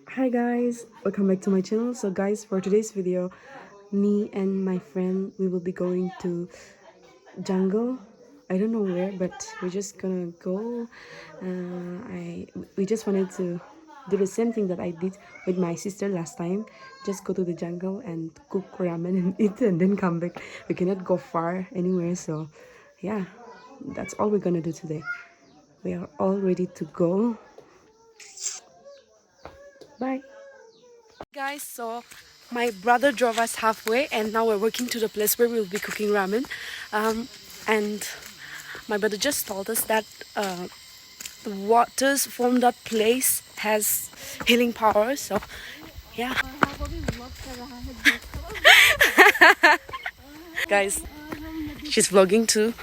Hi guys, welcome back to my channel. So guys, for today's video, me and my friend, we will be going to jungle. I don't know where, but we're just gonna go. We just wanted to do the same thing that I did with my sister last time. Just go to the jungle and cook ramen and eat and then come back. We cannot go far anywhere, so yeah, that's all we're gonna do today. We are all ready to go. Bye guys. So my brother drove us halfway and now we're walking to the place where we'll be cooking ramen, and my brother just told us that the waters from that place has healing power. So yeah. Guys, she's vlogging too,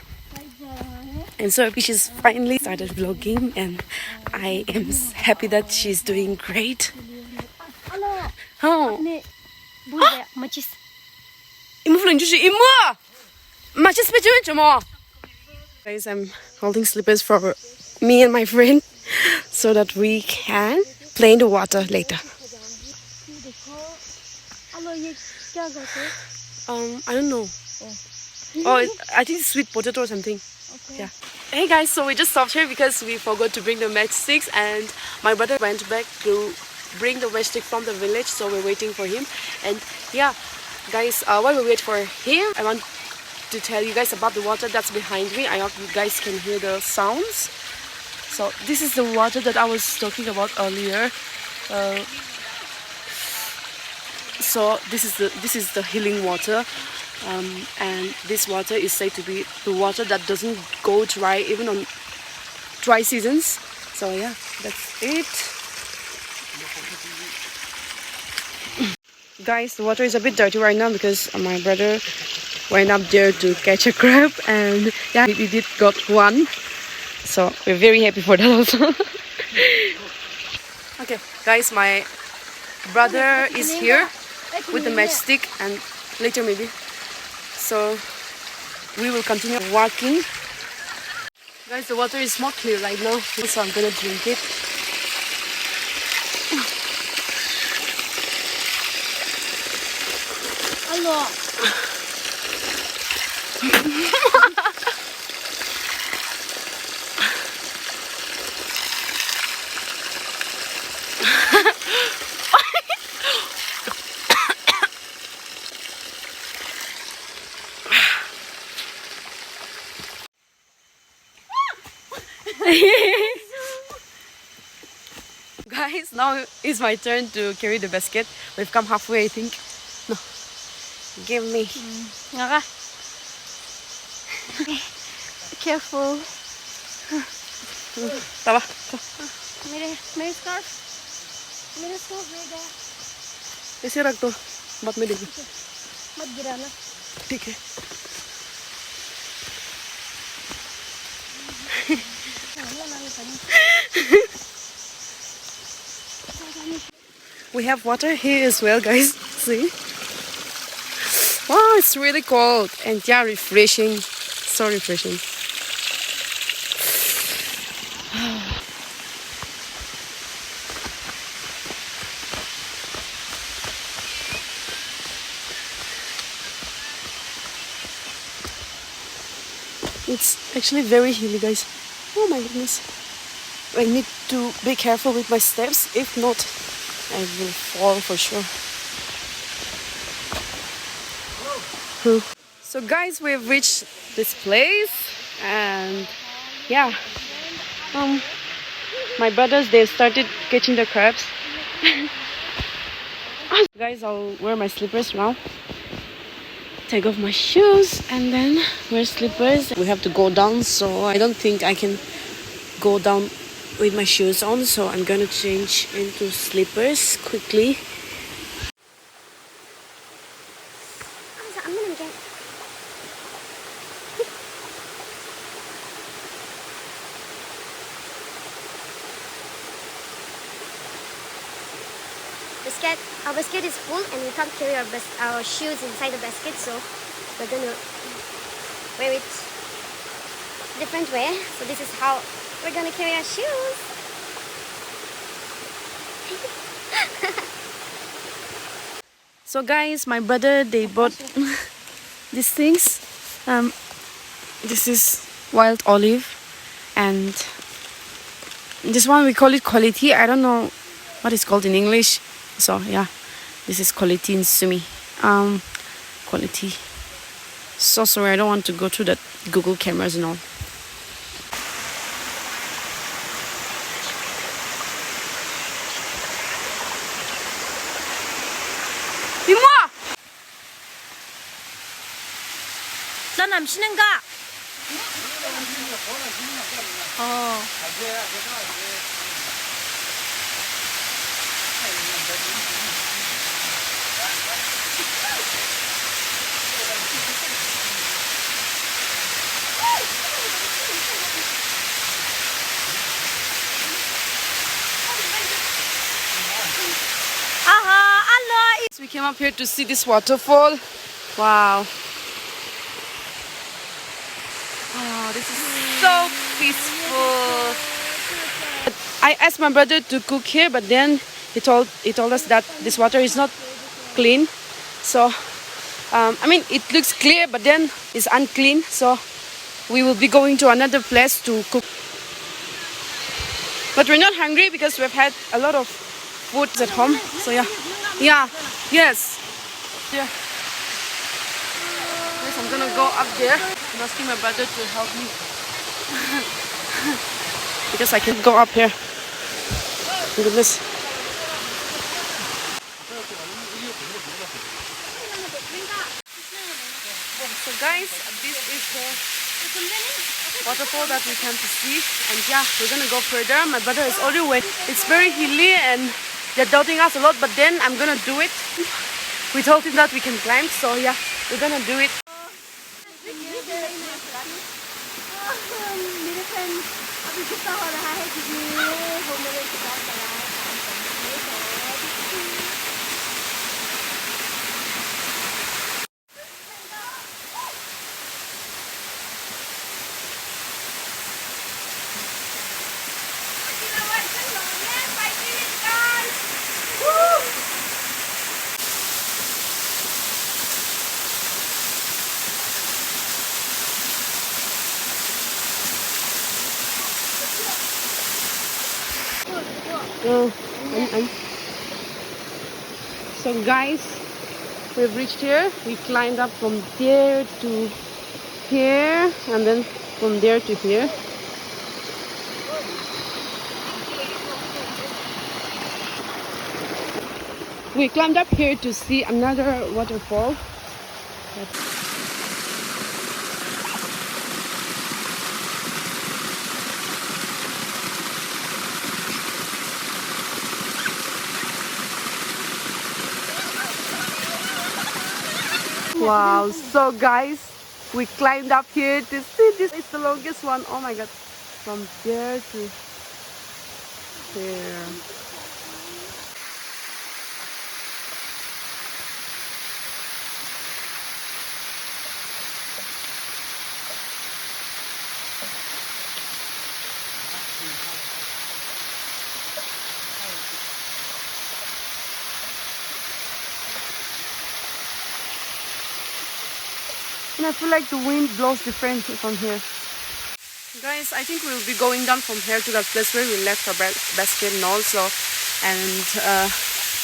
and so happy she's finally started vlogging, and I am happy that she's doing great. Oh, guys, I'm holding slippers for me and my friend so that we can play in the water later. I don't know. Oh, I think it's sweet potato or something. Okay. Yeah. Hey guys, so we just stopped here because we forgot to bring the matchsticks, and my brother went back to bring the matchstick from the village, so we're waiting for him. And yeah, guys, while we wait for him, I want to tell you guys about the water that's behind me. I hope you guys can hear the sounds. So this is the water that I was talking about earlier. So this is the healing water, and this water is said to be the water that doesn't go dry even on dry seasons. So yeah, that's it. Guys, the water is a bit dirty right now because my brother went up there to catch a crab, and yeah, we did got one. So we're very happy for that also. Okay, guys, my brother is here with the matchstick, and later maybe. So we will continue walking. Guys, the water is more clear right now, so I'm gonna drink it. Hello. Guys, now it's my turn to carry the basket. We've come halfway, I think. No, give me. Careful. Tama. May scarf. May scarf right there. Isi rag to. Ba't may dito? Ba't gira na? Tika. We have water here as well, guys. See? Wow, it's really cold and yeah, refreshing. So refreshing. It's actually very hilly, guys. Oh my goodness. I need to be careful with my steps. If not, I will fall for sure. So guys, we've reached this place, and yeah, my brothers, they started catching the crabs. Guys, I'll wear my slippers now. Take off my shoes and then wear slippers. We have to go down, so I don't think I can go down with my shoes on, so I'm gonna change into slippers quickly. Our basket is full and we can't carry our shoes inside the basket, so we're gonna wear it different way. So this is how we're gonna carry our shoes. So guys, my brother, they bought these things. This is wild olive, and this one we call it quality. I don't know what it's called in English. So yeah, this is quality in Sumi. Quality. So sorry, I don't want to go through the Google cameras and all. 너 남친인가? We came up here to see this waterfall. Wow. Oh, this is so peaceful. I asked my brother to cook here, but then he told us that this water is not clean. So, I mean, it looks clear, but then it's unclean. So, we will be going to another place to cook. But we're not hungry because we've had a lot of food at home. So yeah, yes, yeah. Yes, I'm gonna go up there. I'm asking my brother to help me because I can't go up here. My goodness. So guys, this is the waterfall that we came to see, and yeah, we're gonna go further. My brother is already waiting. It's very hilly and they're doubting us a lot, but then I'm gonna do it. We told him that we can climb, so yeah, we're gonna do it. So guys, we've reached here. We climbed up from there to here, and then from there to here. We climbed up here to see another waterfall. Wow, so guys, we climbed up here to see this. It's the longest one. Oh my god, from there to here. And I feel like the wind blows different from here. Guys, I think we'll be going down from here to that place where we left our basket and also. And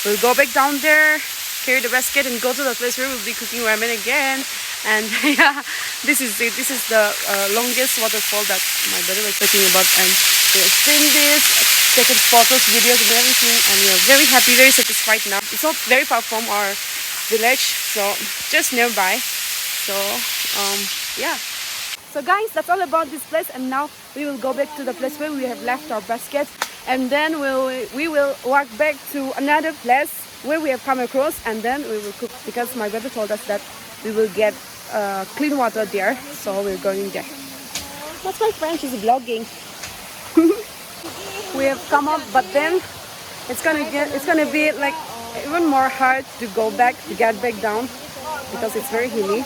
we'll go back down there, carry the basket and go to the place where we'll be cooking ramen again. And yeah, this is it. This is the longest waterfall that my brother was talking about. And we've seen this, taken photos, videos and everything. And we are very happy, very satisfied now. It's not very far from our village, so just nearby. So yeah, so guys, that's all about this place, and now we will go back to the place where we have left our basket, and then we will walk back to another place where we have come across, and then we will cook, because my brother told us that we will get clean water there, so we're going there. That's my friend, she's vlogging. We have come up, but then it's gonna be like even more hard to go back, to get back down, because it's very hilly.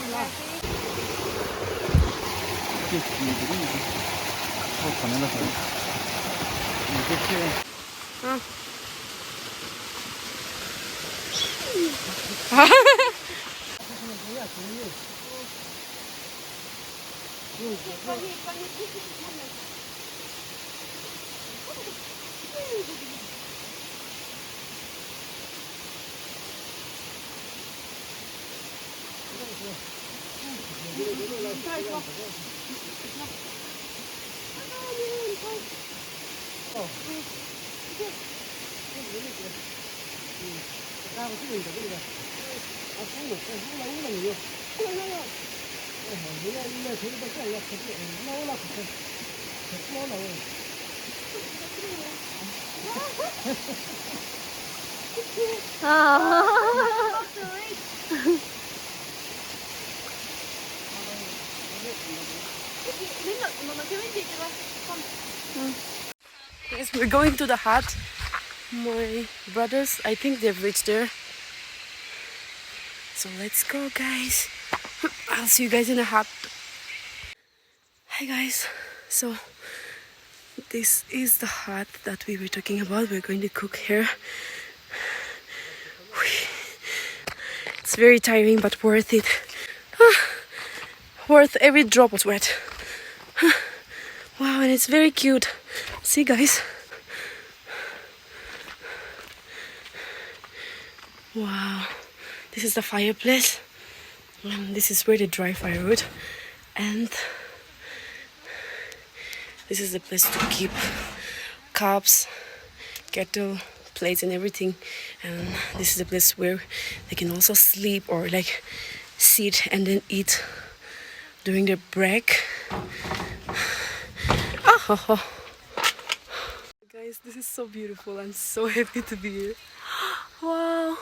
Yes, we're going to the hut. My brothers, I think they've reached there. So let's go, guys. I'll see you guys in the hut. Hi, guys. So this is the hut that we were talking about. We're going to cook here. It's very tiring, but worth it. Worth every drop of sweat. Wow, and it's very cute. See, guys. Wow, this is the fireplace, and this is where they dry firewood, and this is the place to keep cups, kettle, plates and everything, and this is the place where they can also sleep or like sit and then eat during their break. Oh. Guys, this is so beautiful. I'm so happy to be here. Wow.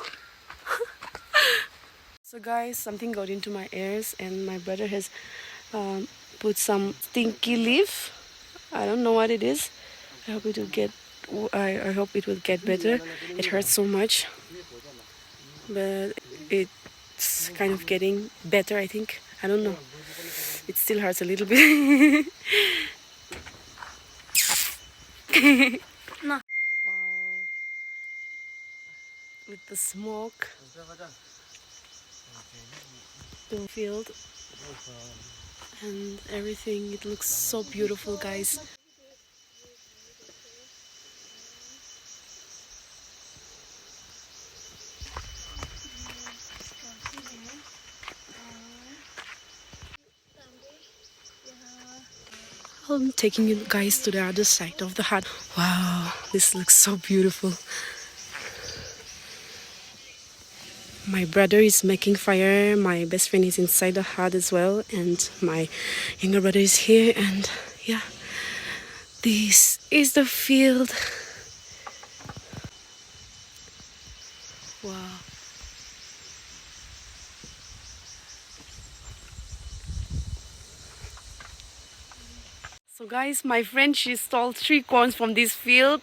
So guys, something got into my ears and my brother has put some stinky leaf. I don't know what it is. I hope it will get I hope it will get better. It hurts so much, but it's kind of getting better, I think. I don't know. It still hurts a little bit. No. Wow. With the smoke, the field and everything, it looks so beautiful, guys. I'm taking you guys to the other side of the hut. Wow, this looks so beautiful. My brother is making fire, my best friend is inside the hut as well, and my younger brother is here, and yeah, this is the field. Wow. So guys, my friend, she stole 3 corns from this field.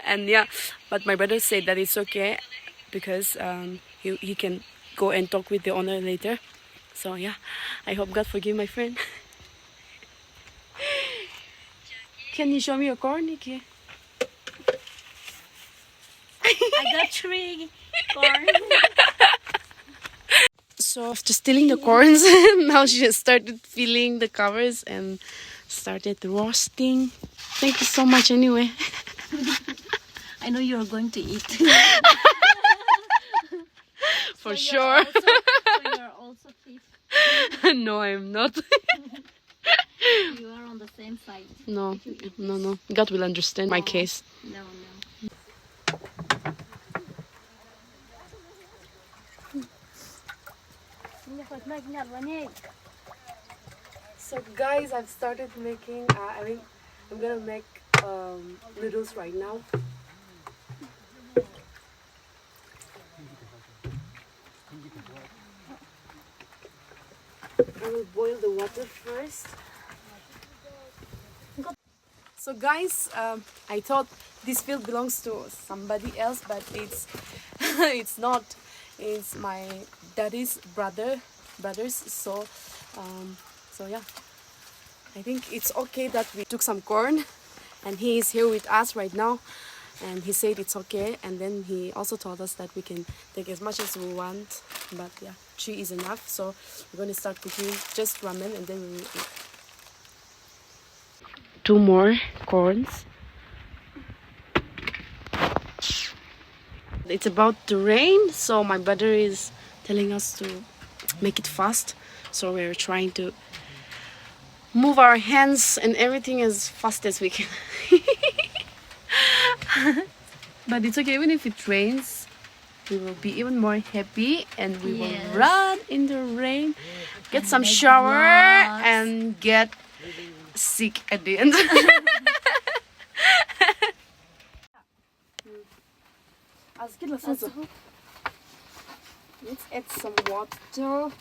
And yeah, but my brother said that it's okay because he can go and talk with the owner later. So yeah, I hope God forgive my friend. Can you show me your corn, Nikki? I got 3 corn. So after stealing the corns, now she just started peeling the covers and started roasting. Thank you so much anyway. I know you're going to eat. For sure. So you're also thief. No, I'm not. You are on the same side. No. God will understand my case. No. So guys, I've started making, I'm gonna make noodles right now. I will boil the water first. So guys, I thought this field belongs to somebody else, but it's it's not. It's my daddy's brothers. So yeah, I think it's okay that we took some corn, and he is here with us right now. and he said it's okay. And then he also told us that we can take as much as we want, but yeah, 3 is enough. So we're going to start cooking just ramen, and then we will eat. 2 more corns. It's about to rain, so my brother is telling us to make it fast. So we're trying to move our hands and everything as fast as we can. But it's okay, even if it rains, we will be even more happy, and we will run in the rain, get some shower, and get sick at the end. Let's add some water.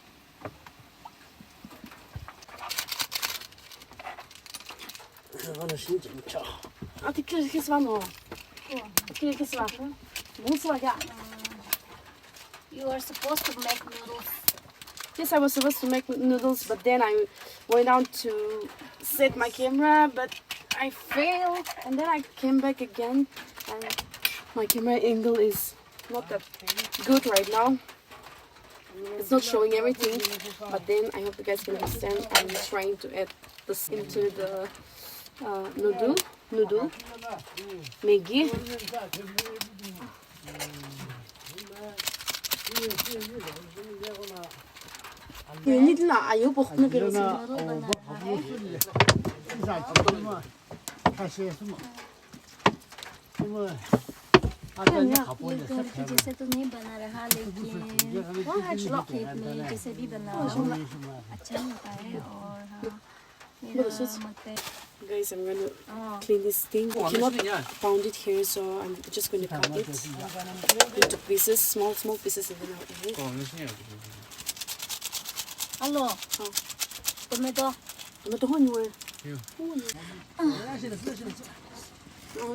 You are supposed to make noodles. Yes, I was supposed to make noodles, but then I went out to set my camera, but I failed, and then I came back again, and my camera angle is not that good right now. It's not showing everything, but then I hope you guys can understand. I'm trying to add this into the noodle, Maggi. जैसे तो नहीं बना रहा, लेकिन खेत में जैसे भी बना रहा अच्छा होता है। और Guys, I'm gonna clean this thing. I cannot pound it here, so I'm just gonna cut it into pieces, small pieces, and then I'll eat it. Hello. Tomato. Tomato honey way.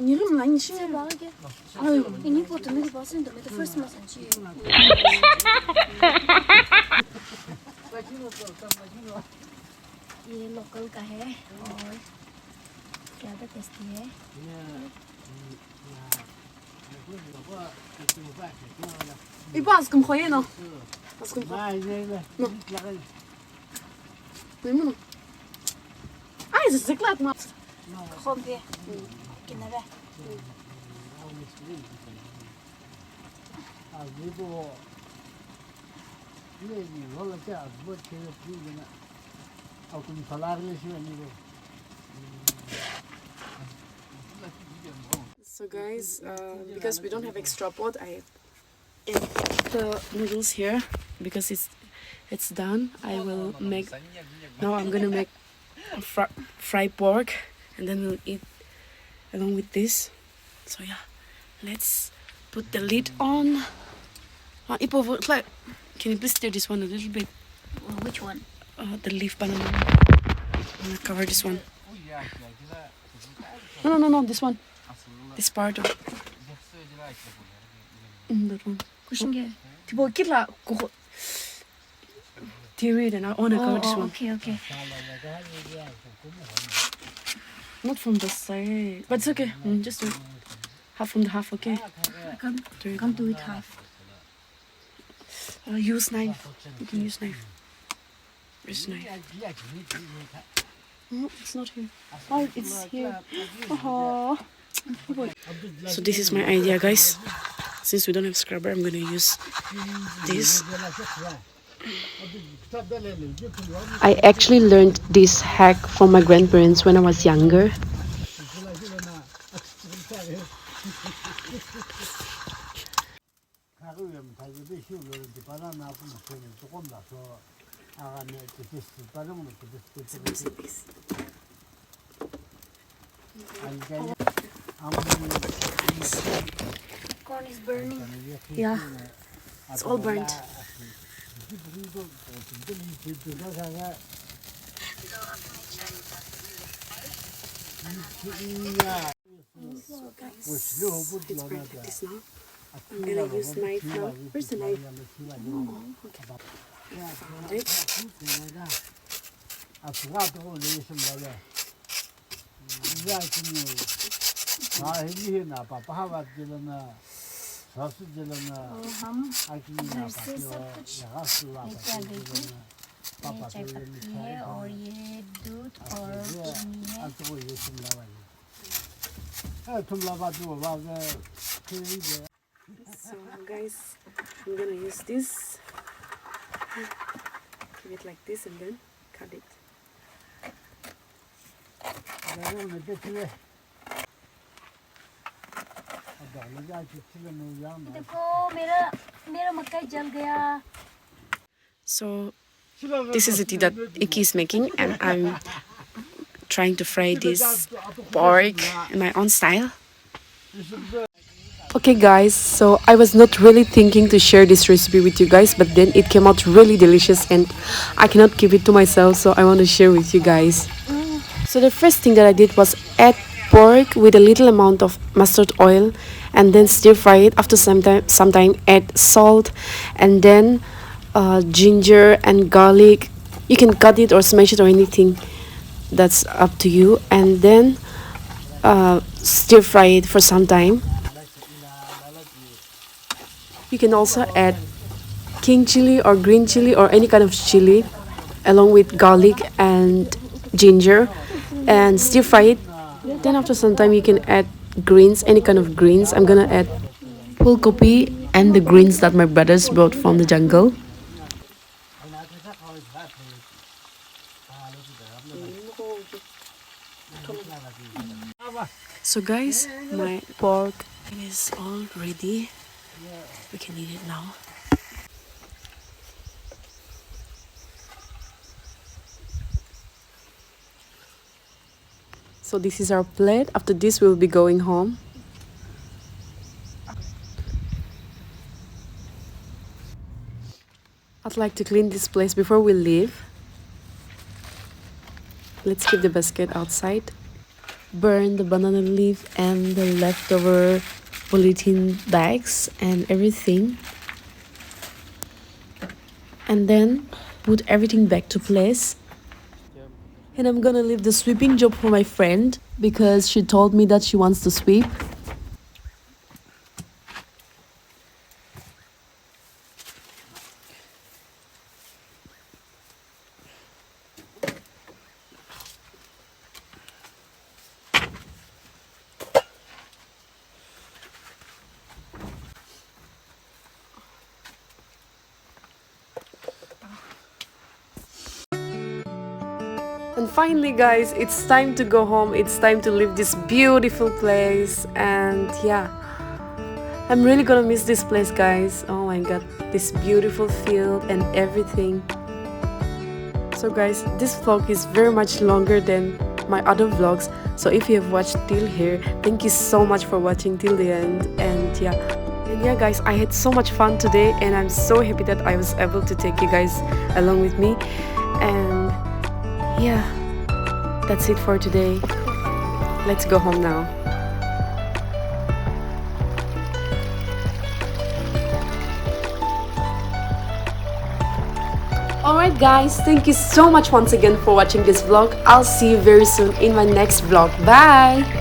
你那么难，你吃吧。哎呦，你不tomato包是 tomato first 吗？上去。ये local का है और ज़्यादा tasty है। 이거 아스금 거의 너. 아스금 거. 너. 왜 아, 이제 색깔 나. 커피. 기나베. 아, 그리고 이게 올라가 뭐 제가 부르는 아, 그럼 살아를 시원이고. So guys, because we don't have extra pot, I add the noodles here because it's done. I will make now. I'm gonna make fried pork, and then we'll eat along with this. So yeah, let's put the lid on. Can you please stir this one a little bit? Which one? The leaf banana. I'm gonna cover this one. No, this one. This part of that one. Kushinge. Tipo, kitla koko. Read, and I wanna cover this one. Okay. Not from the side, but it's okay. Just do it. Half from the half, okay? I can't do it half. Use knife. You can use knife. Where's knife? No, it's not here. Oh, it's here. Oh. So this is my idea, guys. Since we don't have scrubber, I'm gonna use this. I actually learned this hack from my grandparents when I was younger. Corn is burning. Yeah, it's all burnt. So guys, it's burnt like this now. I'm gonna use knife now. Where's the knife? Oh, okay. Found it. Sahili na papahavat jilana, sasu jilana, और हम akini na घर से pakiwa, सब कुछ yahasu la लेके आ गई थी। papa ये चाय पत्ती है और ये दूध और चीनी है। Aku ye tumlava ye. Tumlava tu vaga kiri. So guys, I'm gonna use this. Give it like this and then cut it. Lalu nanti kiri. Ada lagi kiri nuyang. देखो मेरा मेरा मक्का जल गया। So this is the tea that Iki is making, and I'm trying to fry this pork in my own style. Okay guys, so I was not really thinking to share this recipe with you guys, but then it came out really delicious and I cannot keep it to myself, so I want to share with you guys. So the first thing that I did was add pork with a little amount of mustard oil and then stir fry it. After some time add salt and then ginger and garlic. You can cut it or smash it or anything, that's up to you, and then stir fry it for some time. You can also add king chili or green chili or any kind of chili along with garlic and ginger and stir fry it. Then after some time you can add greens, any kind of greens. I'm gonna add pulgobi and the greens that my brothers brought from the jungle. So guys, my pork is all ready. We can eat it now. So this is our plate. After this we'll be going home. I'd like to clean this place before we leave. Let's keep the basket outside. Burn the banana leaf and the leftover polythene bags and everything. And then put everything back to place. And I'm gonna leave the sweeping job for my friend because she told me that she wants to sweep. And finally guys, it's time to go home. It's time to leave this beautiful place. And yeah, I'm really gonna miss this place guys. Oh my god, this beautiful field and everything. So guys, this vlog is very much longer than my other vlogs. So if you have watched till here, thank you so much for watching till the end. And yeah guys, I had so much fun today and I'm so happy that I was able to take you guys along with me. And yeah, that's it for today. Let's go home now. Alright guys, thank you so much once again for watching this vlog. I'll see you very soon in my next vlog. Bye!